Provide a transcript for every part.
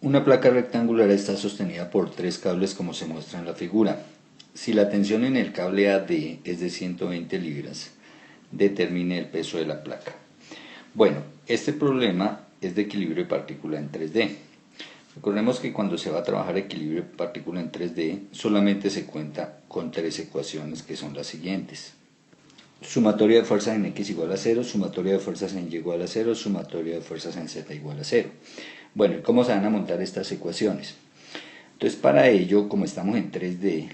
Una placa rectangular está sostenida por tres cables como se muestra en la figura. Si la tensión en el cable AD es de 120 libras, determine el peso de la placa. Bueno, este problema es de equilibrio de partícula en 3D. Recordemos que cuando se va a trabajar equilibrio de partícula en 3D, solamente se cuenta con tres ecuaciones que son las siguientes. Sumatoria de fuerzas en X igual a 0, sumatoria de fuerzas en Y igual a 0, sumatoria de fuerzas en Z igual a 0. Bueno, ¿y cómo se van a montar estas ecuaciones? Entonces, para ello, como estamos en 3D,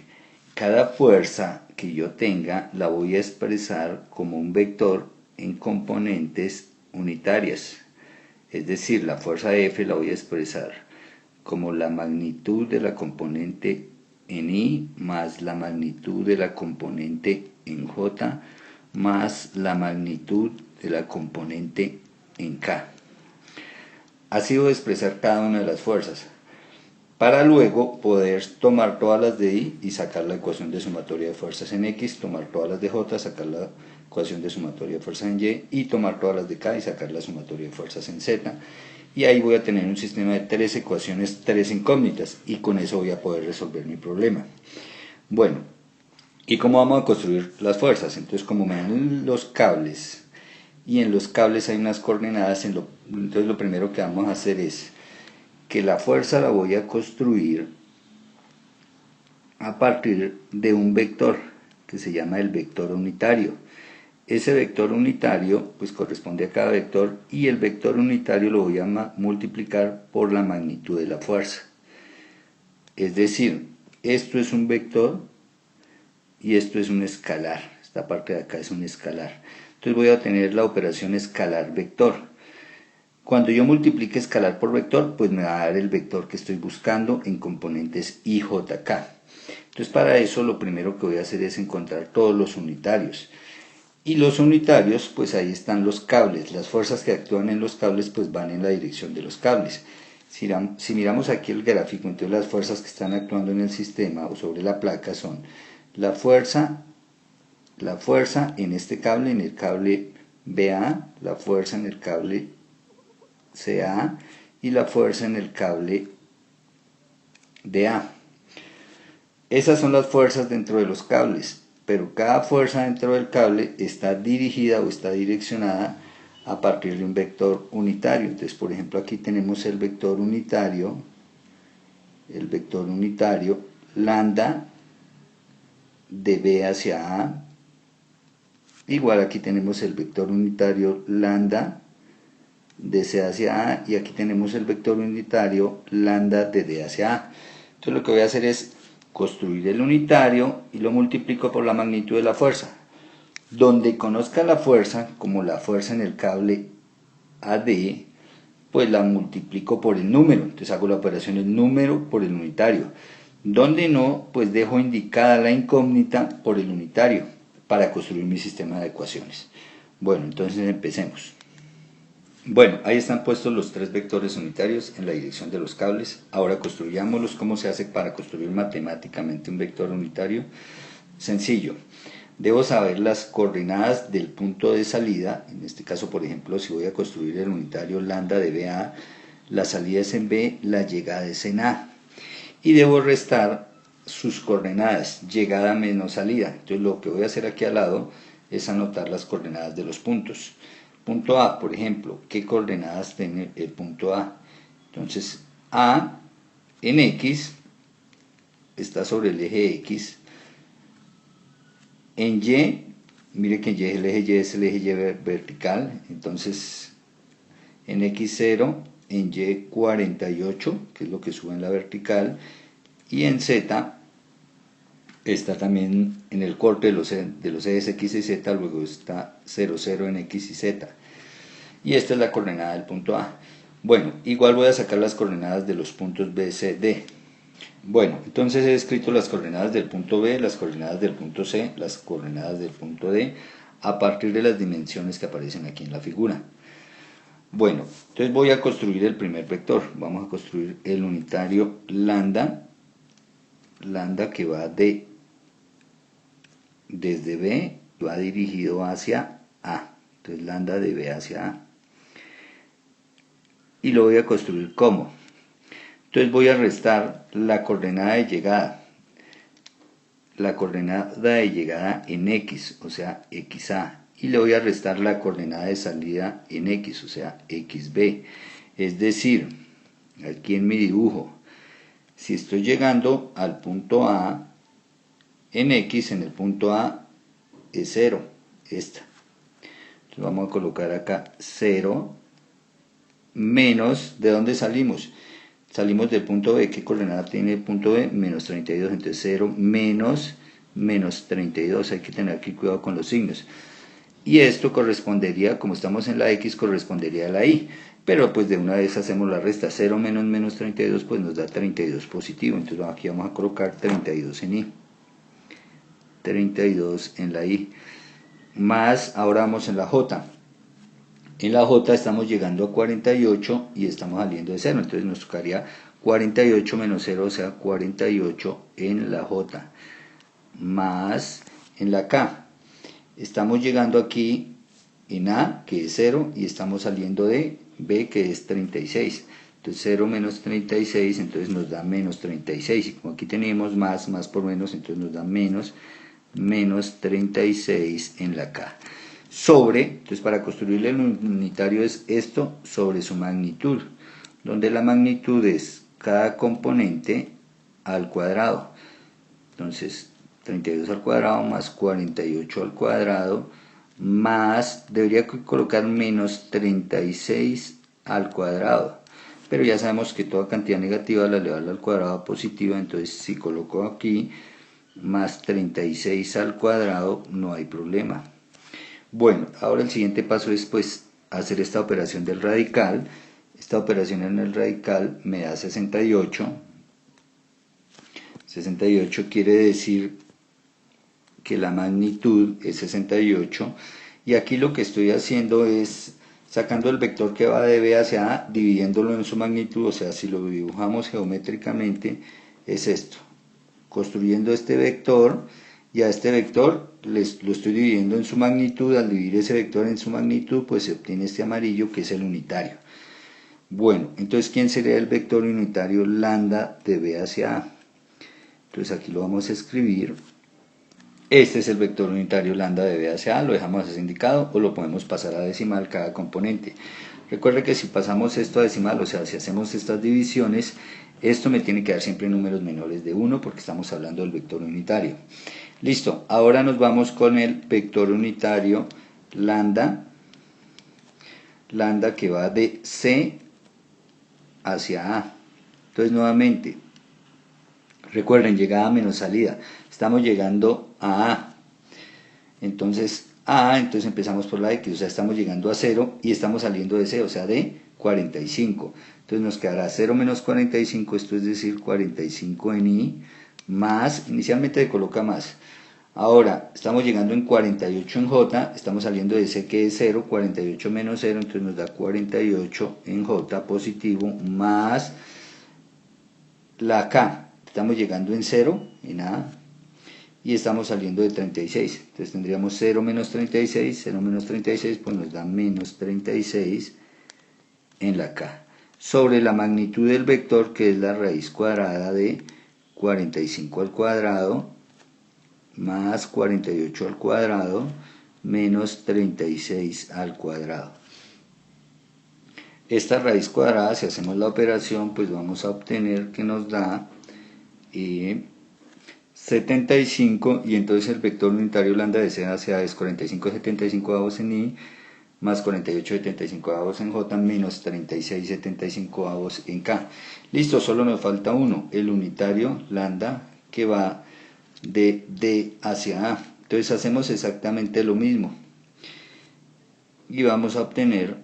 cada fuerza que yo tenga la voy a expresar como un vector en componentes unitarias. Es decir, la fuerza F la voy a expresar como la magnitud de la componente en I más la magnitud de la componente en J más la magnitud de la componente en K. Así voy a expresar cada una de las fuerzas, para luego poder tomar todas las de I y sacar la ecuación de sumatoria de fuerzas en X, tomar todas las de J, sacar la ecuación de sumatoria de fuerzas en Y, y tomar todas las de K y sacar la sumatoria de fuerzas en Z. Y ahí voy a tener un sistema de tres ecuaciones, tres incógnitas, y con eso voy a poder resolver mi problema. Bueno, ¿y cómo vamos a construir las fuerzas? Entonces, como me dan los cables, y en los cables hay unas coordenadas, entonces lo primero que vamos a hacer es que la fuerza la voy a construir a partir de un vector que se llama el vector unitario. Ese vector unitario pues corresponde a cada vector y el vector unitario lo voy a multiplicar por la magnitud de la fuerza. Es decir, esto es un vector y esto es un escalar. Esta parte de acá es un escalar. Entonces voy a obtener la operación escalar-vector. Cuando yo multiplique escalar por vector, pues me va a dar el vector que estoy buscando en componentes I, J, K. Entonces para eso lo primero que voy a hacer es encontrar todos los unitarios. Y los unitarios, pues ahí están los cables. Las fuerzas que actúan en los cables pues van en la dirección de los cables. Si miramos aquí el gráfico, entonces las fuerzas que están actuando en el sistema o sobre la placa son la fuerza en este cable, en el cable BA, la fuerza en el cable CA y la fuerza en el cable DA. Esas son las fuerzas dentro de los cables, pero cada fuerza dentro del cable está dirigida o está direccionada a partir de un vector unitario. Entonces, por ejemplo, aquí tenemos el vector unitario lambda de B hacia A, igual aquí tenemos el vector unitario lambda de C hacia A, y aquí tenemos el vector unitario lambda de D hacia A. Entonces lo que voy a hacer es construir el unitario y lo multiplico por la magnitud de la fuerza. Donde conozca la fuerza, como la fuerza en el cable AD, pues la multiplico por el número. Entonces hago la operación el número por el unitario. Donde no, pues dejo indicada la incógnita por el unitario para construir mi sistema de ecuaciones. Bueno, entonces empecemos. Bueno, ahí están puestos los tres vectores unitarios en la dirección de los cables. Ahora construyámoslos. ¿Cómo se hace para construir matemáticamente un vector unitario? Sencillo. Debo saber las coordenadas del punto de salida. En este caso, por ejemplo, si voy a construir el unitario lambda de BA, la salida es en B, la llegada es en A. Y debo restar sus coordenadas, llegada menos salida. Entonces lo que voy a hacer aquí al lado es anotar las coordenadas de los puntos. Punto A, por ejemplo, ¿qué coordenadas tiene el punto A? Entonces, A en X está sobre el eje X. En Y, mire que el eje Y es el eje Y vertical. Entonces, en X0, en Y 48, que es lo que sube en la vertical. Y en Z está también en el corte de los ejes X y Z, luego está 0, 0 en X y Z. Y esta es la coordenada del punto A. Bueno, igual voy a sacar las coordenadas de los puntos B, C, D. Bueno, entonces he escrito las coordenadas del punto B, las coordenadas del punto C, las coordenadas del punto D, a partir de las dimensiones que aparecen aquí en la figura. Bueno, entonces voy a construir el primer vector. Vamos a construir el unitario lambda que va desde B, va dirigido hacia A. Entonces lambda de B hacia A. Y lo voy a construir como. Entonces voy a restar la coordenada de llegada. La coordenada de llegada en X, o sea, XA. Y le voy a restar la coordenada de salida en X, o sea, XB. Es decir, aquí en mi dibujo, si estoy llegando al punto A, en X, en el punto A es 0, esta. Entonces vamos a colocar acá 0 menos, ¿de dónde salimos? Salimos del punto B. ¿Qué coordenada tiene el punto B? Menos 32. Entonces 0 menos 32. Hay que tener aquí cuidado con los signos. Y esto correspondería, como estamos en la X, correspondería a la Y. Pero pues de una vez hacemos la resta. 0 menos 32 pues nos da 32 positivo. Entonces aquí vamos a colocar 32 en Y. 32 en la Y. Más, ahora vamos en la J. En la J estamos llegando a 48 y estamos saliendo de 0. Entonces nos tocaría 48 menos 0, o sea, 48 en la J. Más en la K. Estamos llegando aquí en A, que es 0, y estamos saliendo de B, que es 36. Entonces 0 menos 36, entonces nos da menos 36. Y como aquí tenemos más por menos, entonces nos da menos 36 en la K. Sobre, entonces para construir el unitario es esto sobre su magnitud, donde la magnitud es cada componente al cuadrado. Entonces 32 al cuadrado más 48 al cuadrado más, debería colocar menos 36 al cuadrado, pero ya sabemos que toda cantidad negativa la elevarla al cuadrado positiva, entonces si coloco aquí más 36 al cuadrado no hay problema. Bueno, ahora el siguiente paso es pues hacer esta operación del radical. Esta operación en el radical me da 68. 68 quiere decir que la magnitud es 68. Y aquí lo que estoy haciendo es sacando el vector que va de B hacia A, dividiéndolo en su magnitud. O sea, si lo dibujamos geométricamente, es esto. Construyendo este vector, y a este vector lo estoy dividiendo en su magnitud. Al dividir ese vector en su magnitud, pues se obtiene este amarillo que es el unitario. Bueno, entonces ¿quién sería el vector unitario lambda de B hacia A? Entonces aquí lo vamos a escribir. Este es el vector unitario lambda de B hacia A, lo dejamos así indicado o lo podemos pasar a decimal cada componente. Recuerde que si pasamos esto a decimal, o sea, si hacemos estas divisiones, esto me tiene que dar siempre números menores de 1 porque estamos hablando del vector unitario. Listo, ahora nos vamos con el vector unitario lambda que va de C hacia A. Entonces nuevamente, recuerden, llegada menos salida, estamos llegando a A. Entonces entonces empezamos por la X, o sea, estamos llegando a 0 y estamos saliendo de C, o sea, de 45. Entonces nos quedará 0 menos 45, esto es decir, 45 en Y, más, inicialmente se coloca más. Ahora, estamos llegando en 48 en J, estamos saliendo de C que es 0, 48 menos 0, entonces nos da 48 en J positivo, más la K, estamos llegando en 0, en A, y estamos saliendo de 36, entonces tendríamos 0 menos 36, 0 menos 36, pues nos da menos 36 en la K, sobre la magnitud del vector que es la raíz cuadrada de 45 al cuadrado, más 48 al cuadrado, menos 36 al cuadrado. Esta raíz cuadrada, si hacemos la operación, pues vamos a obtener que nos da 75, y entonces el vector unitario lambda de C hacia A es 45,75 en Y, más 48,75 en J, menos 36,75 en K. Listo, solo nos falta uno, el unitario lambda que va de D hacia A. Entonces hacemos exactamente lo mismo y vamos a obtener,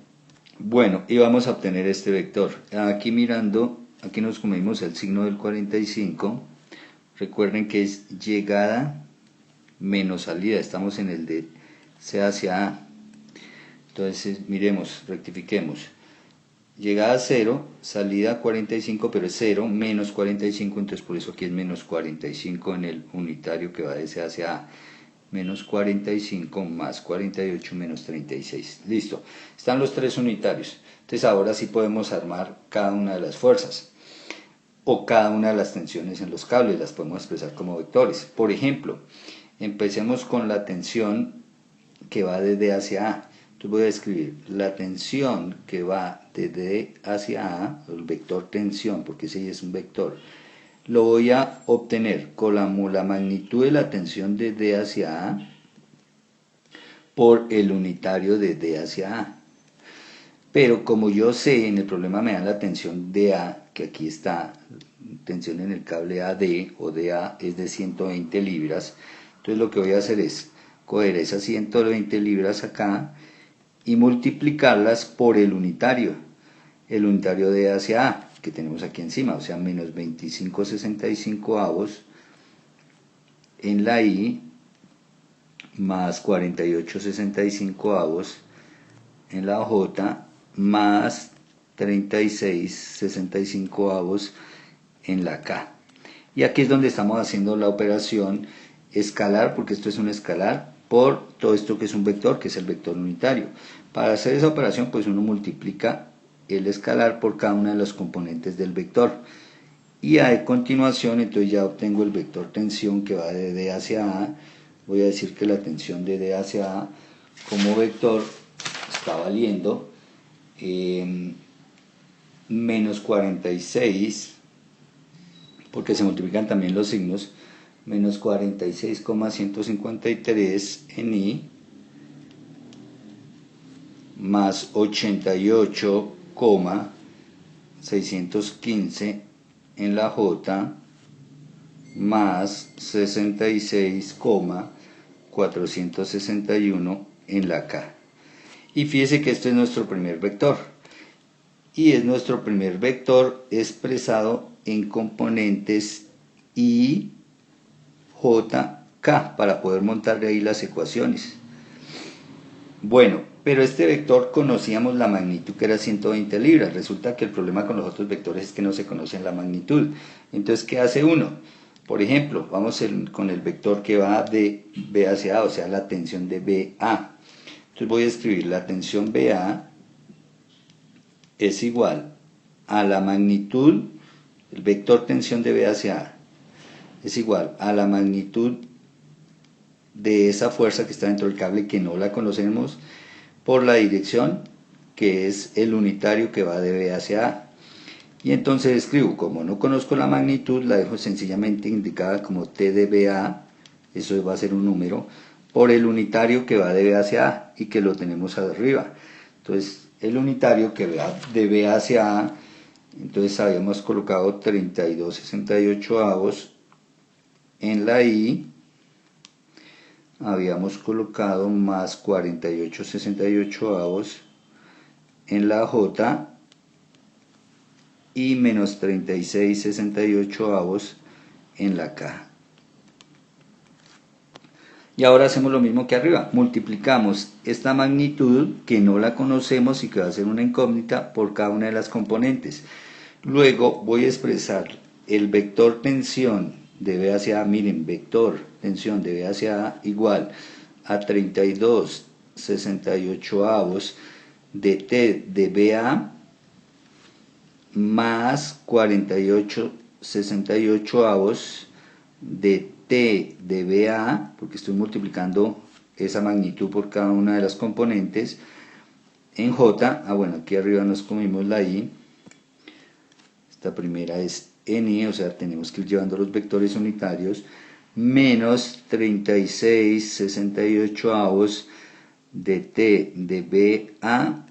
este vector. Aquí mirando, aquí nos comimos el signo del 45. Recuerden que es llegada menos salida, estamos en el de C hacia A. Entonces miremos, rectifiquemos. Llegada 0, salida 45, pero es 0, menos 45, entonces por eso aquí es menos 45 en el unitario que va de C hacia A. Menos 45 más 48 menos 36. Listo, están los tres unitarios. Entonces ahora sí podemos armar cada una de las fuerzas. o cada una de las tensiones en los cables, las podemos expresar como vectores. Por ejemplo, empecemos con la tensión que va de D hacia A. Entonces voy a escribir la tensión que va de D hacia A, el vector tensión, porque ese es un vector, lo voy a obtener con la magnitud de la tensión de D hacia A por el unitario de D hacia A. Pero como yo sé, en el problema me dan la tensión DA, que aquí está, tensión en el cable AD o DA es de 120 libras. Entonces lo que voy a hacer es coger esas 120 libras acá y multiplicarlas por el unitario D hacia A, que tenemos aquí encima, o sea, menos 25/65 en la I, más 48/65 en la J, más 36/65 en la K. Y aquí es donde estamos haciendo la operación escalar, porque esto es un escalar, por todo esto que es un vector, que es el vector unitario. Para hacer esa operación, pues uno multiplica el escalar por cada una de los componentes del vector. Y a continuación, entonces ya obtengo el vector tensión que va de D hacia A. Voy a decir que la tensión de D hacia A como vector está valiendo menos 46, porque se multiplican también los signos, menos 46,153 en I, más 88,615 en la J, más 66,461 en la K. Y fíjese que este es nuestro primer vector. Y es nuestro primer vector expresado en componentes I, J, K, para poder montar de ahí las ecuaciones. Bueno, pero este vector conocíamos la magnitud que era 120 libras. Resulta que el problema con los otros vectores es que no se conocen la magnitud. Entonces, ¿qué hace uno? Por ejemplo, vamos con el vector que va de B hacia A, o sea, la tensión de BA. Entonces voy a escribir la tensión BA es igual a la magnitud, el vector tensión de B hacia A, es igual a la magnitud de esa fuerza que está dentro del cable, que no la conocemos, por la dirección, que es el unitario que va de B hacia A. Y entonces escribo, como no conozco la magnitud, la dejo sencillamente indicada como T de BA, eso va a ser un número, por el unitario que va de B hacia A y que lo tenemos arriba. Entonces, el unitario que va de B hacia A, entonces habíamos colocado 32/68 en la I, habíamos colocado más 48/68 en la J y menos 36/68 en la K. Y ahora hacemos lo mismo que arriba, multiplicamos esta magnitud que no la conocemos y que va a ser una incógnita por cada una de las componentes. Luego voy a expresar el vector tensión de B hacia A, miren, vector tensión de B hacia A igual a 32/68 de T de BA más 48/68 de T de BA, porque estoy multiplicando esa magnitud por cada una de las componentes, en J, bueno, aquí arriba nos comimos la I, esta primera es N, o sea, tenemos que ir llevando los vectores unitarios, menos 36/68 de T de BA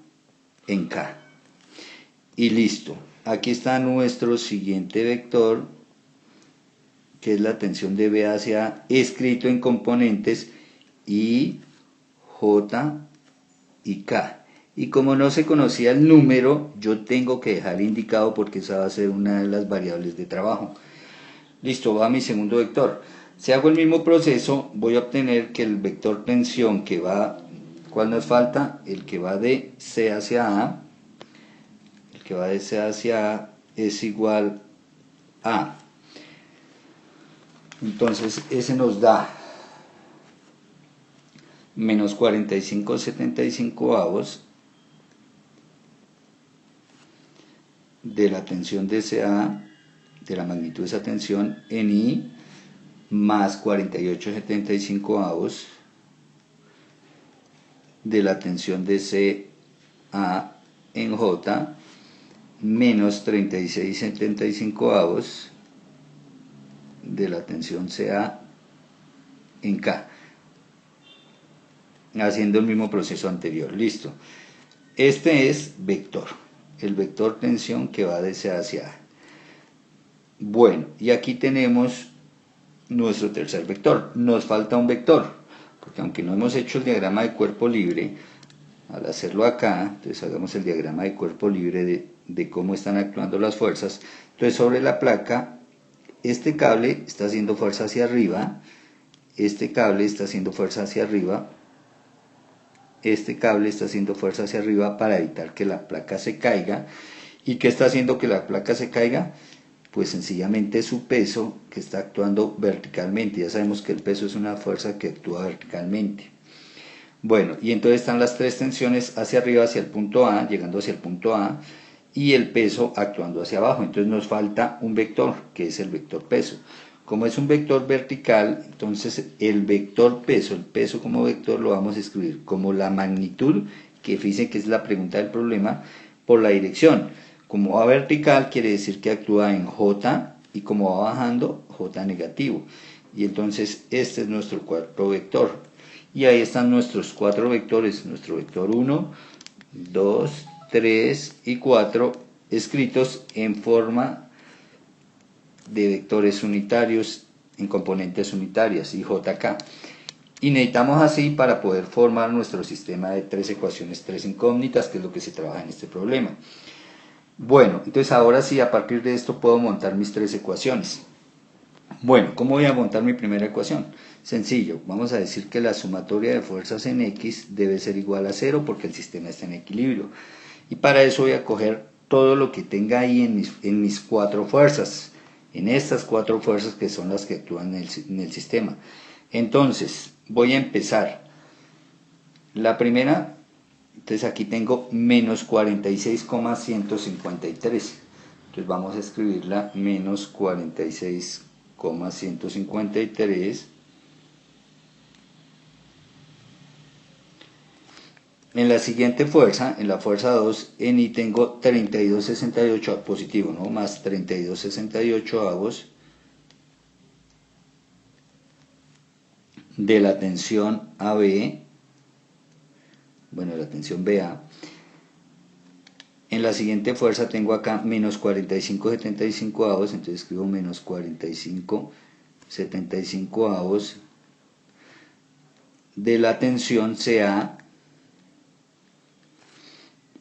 en K. Y listo, aquí está nuestro siguiente vector, que es la tensión de B hacia A, escrito en componentes I, J y K. Y como no se conocía el número, yo tengo que dejar indicado porque esa va a ser una de las variables de trabajo. Listo, va mi segundo vector. Si hago el mismo proceso, voy a obtener que el vector tensión que va, ¿cuál nos falta? El que va de C hacia A, el que va de C hacia A es igual a, entonces ese nos da menos 45/75 de la tensión de CA de la magnitud de esa tensión en I más 48/75 de la tensión de CA en J menos 36/75 de la tensión CA en K, haciendo el mismo proceso anterior. Listo. Este es vector, el vector tensión que va de CA hacia A. Bueno, y aquí tenemos nuestro tercer vector. Nos falta un vector, porque aunque no hemos hecho el diagrama de cuerpo libre, al hacerlo acá, entonces hagamos el diagrama de cuerpo libre de cómo están actuando las fuerzas. Entonces sobre la placa, este cable está haciendo fuerza hacia arriba, este cable está haciendo fuerza hacia arriba, este cable está haciendo fuerza hacia arriba para evitar que la placa se caiga. ¿Y qué está haciendo que la placa se caiga? Pues sencillamente su peso, que está actuando verticalmente. Ya sabemos que el peso es una fuerza que actúa verticalmente. Bueno, y entonces están las tres tensiones hacia arriba, hacia el punto A, llegando hacia el punto A, y el peso actuando hacia abajo. Entonces nos falta un vector, que es el vector peso. Como es un vector vertical, entonces el vector peso, el peso como vector lo vamos a escribir como la magnitud, que fíjense que es la pregunta del problema, por la dirección. Como va vertical, quiere decir que actúa en J, y como va bajando, J negativo. Y entonces este es nuestro cuarto vector. Y ahí están nuestros cuatro vectores, nuestro vector 1, 2, 3 y 4, escritos en forma de vectores unitarios en componentes unitarias, y JK. Y necesitamos así para poder formar nuestro sistema de tres ecuaciones, tres incógnitas, que es lo que se trabaja en este problema. Bueno, entonces ahora sí, a partir de esto puedo montar mis tres ecuaciones. Bueno, ¿cómo voy a montar mi primera ecuación? Sencillo, vamos a decir que la sumatoria de fuerzas en X debe ser igual a 0 porque el sistema está en equilibrio. Y para eso voy a coger todo lo que tenga ahí en mis cuatro fuerzas, en estas cuatro fuerzas que son las que actúan en el sistema. Entonces, voy a empezar. La primera, entonces aquí tengo menos 46,153. Entonces vamos a escribirla menos 46,153. En la siguiente fuerza, en la fuerza 2, en I tengo 32,68 positivo, ¿no? Más 32,68 avos de la tensión AB, bueno, la tensión BA. En la siguiente fuerza tengo acá menos 45,75 avos, entonces escribo menos 45,75 avos de la tensión CA.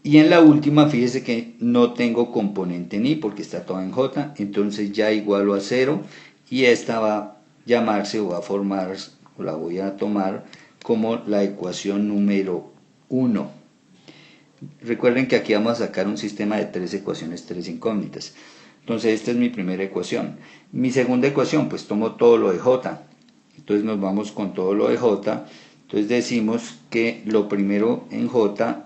Y en la última, fíjese que no tengo componente en I porque está todo en J, entonces ya igualo a 0, y esta va a llamarse o va a formar, o la voy a tomar como la ecuación número 1. Recuerden que aquí vamos a sacar un sistema de tres ecuaciones, tres incógnitas. Entonces esta es mi primera ecuación. Mi segunda ecuación, pues tomo todo lo de J. Entonces nos vamos con todo lo de J. Entonces decimos que lo primero en J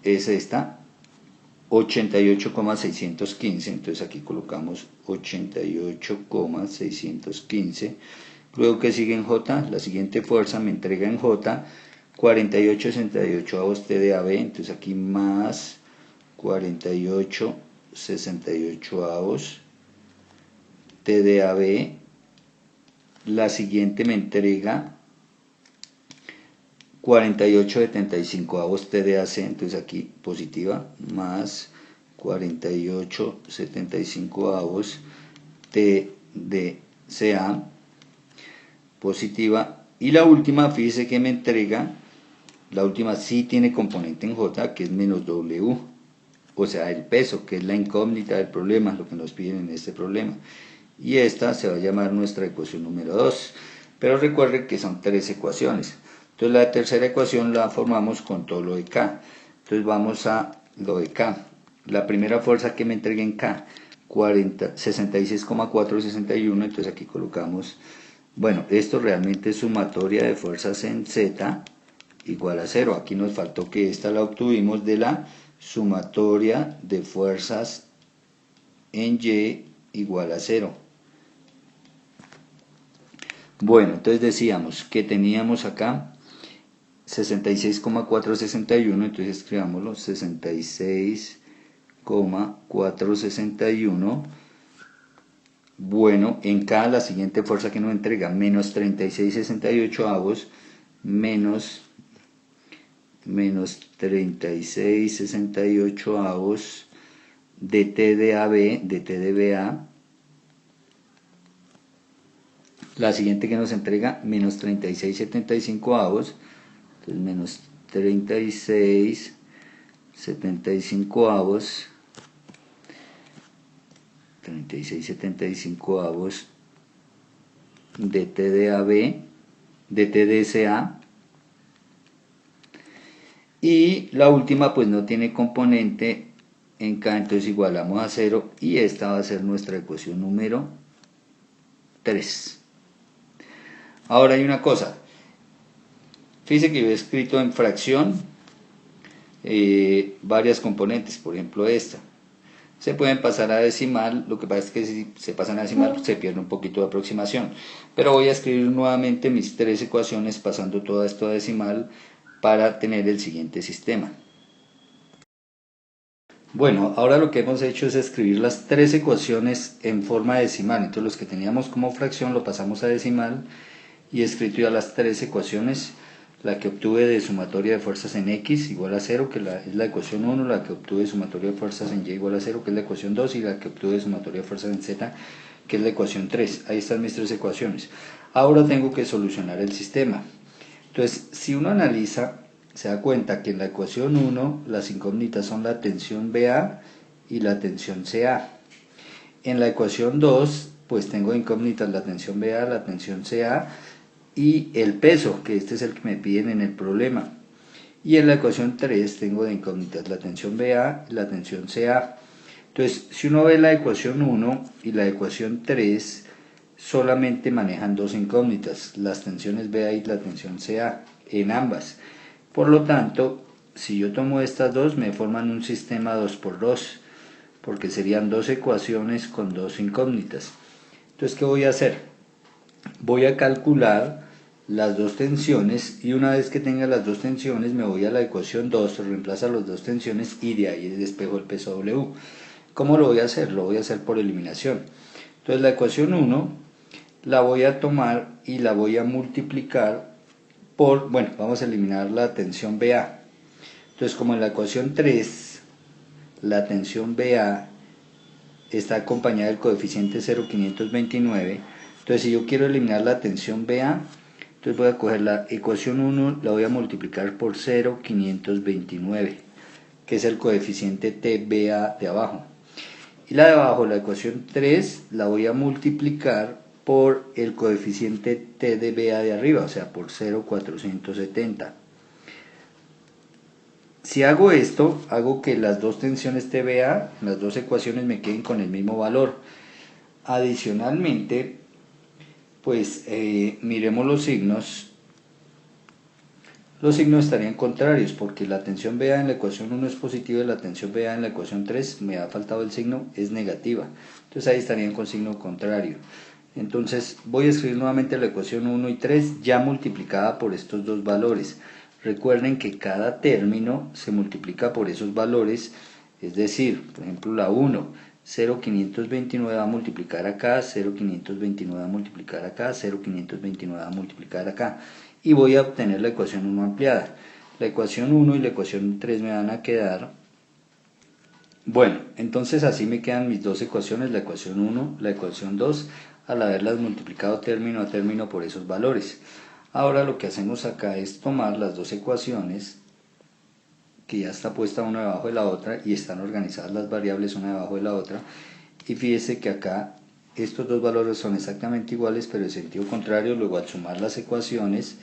es esta, 88,615, entonces aquí colocamos 88,615. Luego que sigue en J, la siguiente fuerza me entrega en J 48,68 avos TDAB, entonces aquí más 48,68 avos TDAB. La siguiente me entrega 48,75 avos TDAC, entonces aquí positiva, más 48,75 avos TDCA, positiva. Y la última, fíjese que me entrega, la última sí tiene componente en J, que es menos W, o sea, el peso, que es la incógnita del problema, lo que nos piden en este problema. Y esta se va a llamar nuestra ecuación número 2. Pero recuerden que son tres ecuaciones. Entonces la tercera ecuación la formamos con todo lo de K. Entonces vamos a lo de K. La primera fuerza que me entrega en K, 66,461, entonces aquí colocamos, bueno, esto realmente es sumatoria de fuerzas en Z igual a 0. Aquí nos faltó que esta la obtuvimos de la sumatoria de fuerzas en Y igual a 0. Bueno, entonces decíamos que teníamos acá 66,461, entonces escribámoslo, 66,461. Bueno, en K la siguiente fuerza que nos entrega, menos 36,68 menos 36,68 de T de AB, de T de BA. La siguiente que nos entrega, menos 36,75, entonces menos 36,75 de T de AB, de T de SA. Y la última pues no tiene componente en K, entonces igualamos a 0 y esta va a ser nuestra ecuación número 3. Ahora hay una cosa, fíjense que yo he escrito en fracción varias componentes, por ejemplo esta. Se pueden pasar a decimal, lo que pasa es que si se pasan a decimal se pierde un poquito de aproximación. Pero voy a escribir nuevamente mis 3 ecuaciones pasando todo esto a decimal para tener el siguiente sistema. Bueno, ahora lo que hemos hecho es escribir las 3 ecuaciones en forma decimal. Entonces los que teníamos como fracción lo pasamos a decimal y he escrito ya las 3 ecuaciones. La que obtuve de sumatoria de fuerzas en X igual a 0, que es la ecuación 1, la que obtuve de sumatoria de fuerzas en Y igual a 0, que es la ecuación 2, y la que obtuve de sumatoria de fuerzas en Z, que es la ecuación 3. Ahí están mis 3 ecuaciones. Ahora tengo que solucionar el sistema. Entonces, si uno analiza, se da cuenta que en la ecuación 1 las incógnitas son la tensión BA y la tensión CA. En la ecuación 2, pues tengo incógnitas la tensión BA, la tensión CA y el peso, que este es el que me piden en el problema. Y en la ecuación 3 tengo de incógnitas la tensión BA y la tensión CA. Entonces, si uno ve la ecuación 1 y la ecuación 3, solamente manejan 2 incógnitas, las tensiones BA y la tensión CA, en ambas. Por lo tanto, si yo tomo estas dos, me forman un sistema 2×2, porque serían 2 ecuaciones con 2 incógnitas. Entonces, ¿qué voy a hacer? Voy a calcular las 2 tensiones y una vez que tenga las 2 tensiones me voy a la ecuación 2, reemplaza las 2 tensiones y de ahí despejo el peso W. ¿Cómo lo voy a hacer? Lo voy a hacer por eliminación. Entonces la ecuación 1 la voy a tomar y la voy a multiplicar por, bueno, vamos a eliminar la tensión BA. Entonces como en la ecuación 3 la tensión BA está acompañada del coeficiente 0,529, entonces si yo quiero eliminar la tensión BA, entonces voy a coger la ecuación 1, la voy a multiplicar por 0,529, que es el coeficiente TBA de abajo. Y la de abajo, la ecuación 3, la voy a multiplicar por el coeficiente T de BA de arriba, o sea, por 0,470. Si hago esto, hago que las dos tensiones TBA, las dos ecuaciones me queden con el mismo valor. Adicionalmente, pues miremos los signos. Los signos estarían contrarios porque la tensión BA en la ecuación 1 es positiva y la tensión BA en la ecuación 3, me ha faltado el signo, es negativa. Entonces ahí estarían con signo contrario. Entonces voy a escribir nuevamente la ecuación 1 y 3 ya multiplicada por estos dos valores. Recuerden que cada término se multiplica por esos valores, es decir, por ejemplo la 1, 0,529 va a multiplicar acá, 0,529 va a multiplicar acá, 0,529 va a multiplicar acá. Y voy a obtener la ecuación 1 ampliada. La ecuación 1 y la ecuación 3 me van a quedar. Bueno, entonces así me quedan mis dos ecuaciones, la ecuación 1, la ecuación 2, al haberlas multiplicado término a término por esos valores. Ahora lo que hacemos acá es tomar las dos ecuaciones, que ya está puesta una debajo de la otra y están organizadas las variables una debajo de la otra. Y fíjese que acá estos dos valores son exactamente iguales, pero en sentido contrario. Luego al sumar las ecuaciones,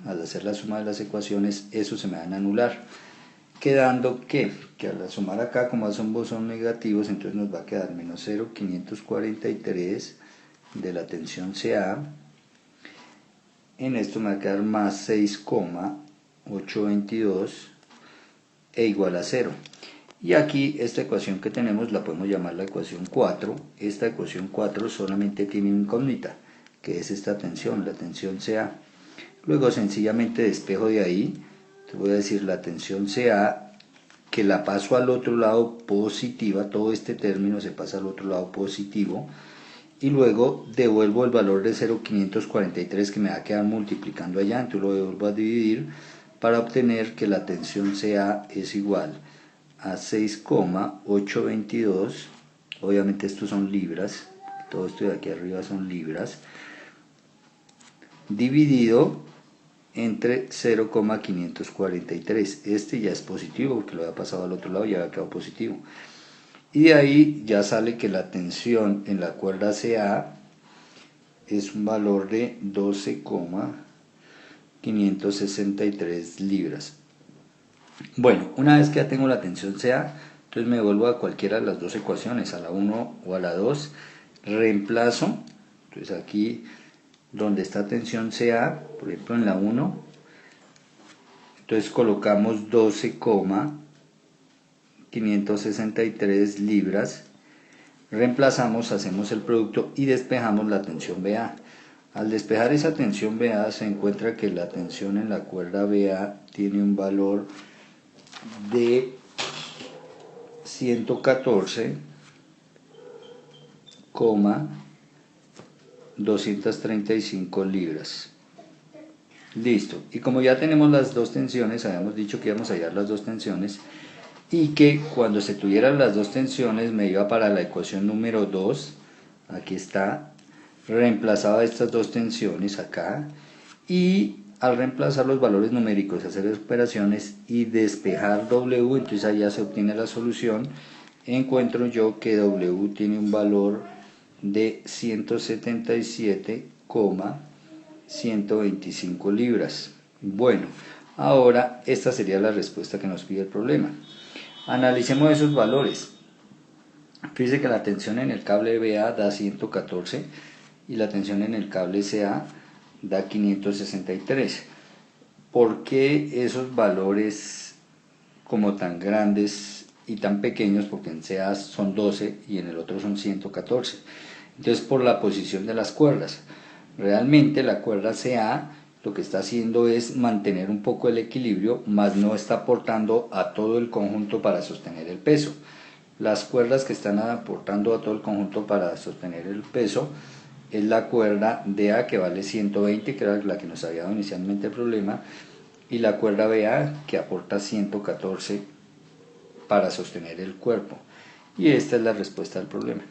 al hacer la suma de las ecuaciones, eso se me van a anular. Quedando que al sumar acá, como ambos son negativos, entonces nos va a quedar menos 0,543 de la tensión CA. En esto me va a quedar más 6,822 e igual a 0. Y aquí esta ecuación que tenemos la podemos llamar la ecuación 4. Esta ecuación 4 solamente tiene una incógnita, que es esta tensión, la tensión CA. Luego sencillamente despejo de ahí, te voy a decir la tensión CA, que la paso al otro lado positiva, todo este término se pasa al otro lado positivo, y luego devuelvo el valor de 0,543 que me va a quedar multiplicando allá, entonces lo devuelvo a dividir para obtener que la tensión CA es igual a 6,822, obviamente estos son libras, todo esto de aquí arriba son libras, dividido entre 0,543. Este ya es positivo porque lo había pasado al otro lado y ya había quedado positivo. Y de ahí ya sale que la tensión en la cuerda CA es un valor de 12,563 libras. Bueno, una vez que ya tengo la tensión CA, entonces me vuelvo a cualquiera de las dos ecuaciones, a la 1 o a la 2, reemplazo, entonces aquí donde está tensión CA, por ejemplo en la 1, entonces colocamos 12,563 libras, reemplazamos, hacemos el producto y despejamos la tensión BA. Al despejar esa tensión BA se encuentra que la tensión en la cuerda BA tiene un valor de 114,235 libras. Listo. Y como ya tenemos las dos tensiones, habíamos dicho que íbamos a hallar las dos tensiones y que cuando se tuvieran las dos tensiones me iba para la ecuación número 2, aquí está, reemplazaba estas dos tensiones acá y al reemplazar los valores numéricos, hacer operaciones y despejar W, entonces allá se obtiene la solución. Encuentro yo que W tiene un valor de 177,125 libras. Bueno, ahora esta sería la respuesta que nos pide el problema. Analicemos esos valores. Fíjense que la tensión en el cable BA da 114 y la tensión en el cable CA da 563. ¿Por qué esos valores como tan grandes y tan pequeños? Porque en CA son 12 y en el otro son 114. Entonces por la posición de las cuerdas. Realmente la cuerda CA lo que está haciendo es mantener un poco el equilibrio, mas no está aportando a todo el conjunto para sostener el peso. Las cuerdas que están aportando a todo el conjunto para sostener el peso es la cuerda DA, que vale 120, que era la que nos había dado inicialmente el problema, y la cuerda BA, que aporta 114 para sostener el cuerpo. Y esta es la respuesta al problema.